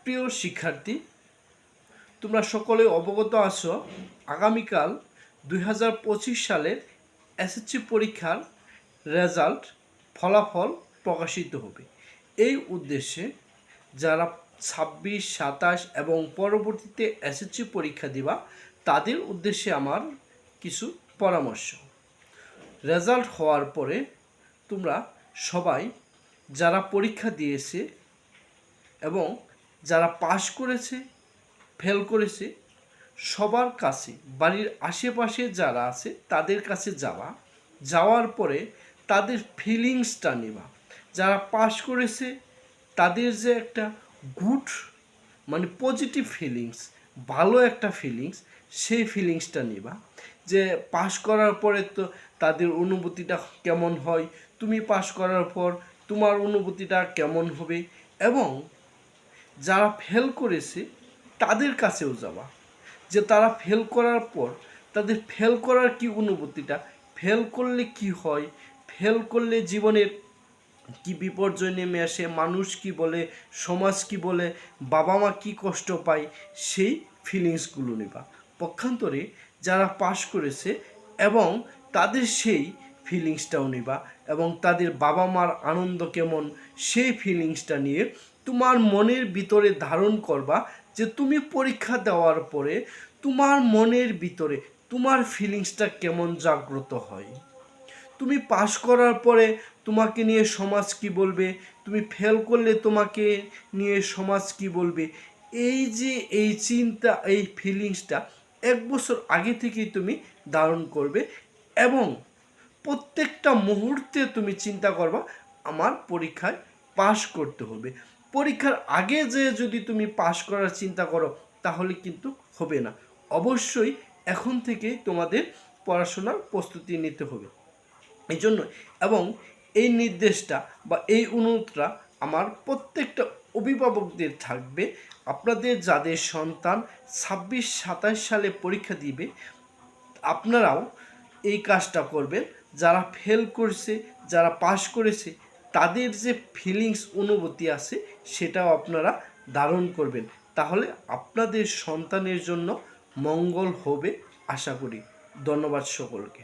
প্রিয় শিক্ষার্থী, তোমরা সকলে অবগত আছো আগামীকাল 2025 সালের এসএসসি পরীক্ষার রেজাল্ট ফলাফল প্রকাশিত হবে। এই উদ্দেশ্যে যারা 26, 27 এবং পরবর্তীতে এসএসসি পরীক্ষা দিবা তাদের উদ্দেশ্যে আমার কিছু পরামর্শ। রেজাল্ট হওয়ার পরে তোমরা সবাই যারা পরীক্ষা দিয়েছে এবং যারা পাশ করেছে, ফেল করেছে, সবার কাছে বাড়ির আশেপাশে যারা আছে তাদের কাছে যাওয়ার পরে তাদের ফিলিংসটা নেবা। যারা পাশ করেছে তাদের যে একটা গুড মানে পজিটিভ ফিলিংস, ভালো একটা ফিলিংস, সেই ফিলিংসটা নেবা। যে পাশ করার পরে তো তাদের অনুভূতিটা কেমন হয়, তুমি পাশ করার পর তোমার অনুভূতিটা কেমন হবে, এবং যারা ফেল করেছে তাদের কাছেও যাওয়া, যে তারা ফেল করার পর তাদের ফেল করার কি অনুভূতিটা, ফেল করলে কি হয়, ফেল করলে জীবনের কি বিপর্যয় নেমে আসে, মানুষ কি বলে, সমাজ কি বলে, বাবা মা কি কষ্ট পায়, সেই ফিলিংসগুলো নেবা। পক্ষান্তরে যারা পাশ করেছে এবং তাদের সেই ফিলিংসটাও নেবা, এবং তাদের বাবা মার আনন্দ কেমন সেই ফিলিংসটা নিয়ে তোমার মনের ভিতরে ধারণ করবা। যে তুমি পরীক্ষা দেওয়ার পরে তোমার মনের ভিতরে তোমার ফিলিংসটা কেমন জাগ্রত হয়। তুমি পাশ করার পরে তোমাকে নিয়ে সমাজ কি বলবে, তুমি ফেল করলে তোমাকে নিয়ে সমাজ কি বলবে, এই যে এই চিন্তা, এই ফিলিংসটা 1 বছর আগে থেকেই তুমি ধারণ করবে, এবং প্রত্যেকটা মুহূর্তে তুমি চিন্তা করবা আমার পরীক্ষায় পাশ করতে হবে। পরীক্ষার আগে যে যদি তুমি পাশ করার চিন্তা করো তাহলে কিন্তু হবে না। অবশ্যই এখন থেকে তোমাদের পড়াশোনার প্রস্তুতি নিতে হবে। এই জন্য এবং এই নির্দেশটা বা এই অনুরোধটা আমার প্রত্যেকটা অভিভাবকদের থাকবে। আপনাদের যাদের সন্তান 26, 27 সালে পরীক্ষা দিবে, আপনারাও এই কাজটা করবেন। যারা ফেল করছে, যারা পাস করেছে, তাদের যে ফিলিংস, অনুভূতি আছে সেটাও আপনারা ধারণ করবেন। তাহলে আপনাদের সন্তানের জন্য মঙ্গল হবে আশা করি। ধন্যবাদ সকলকে।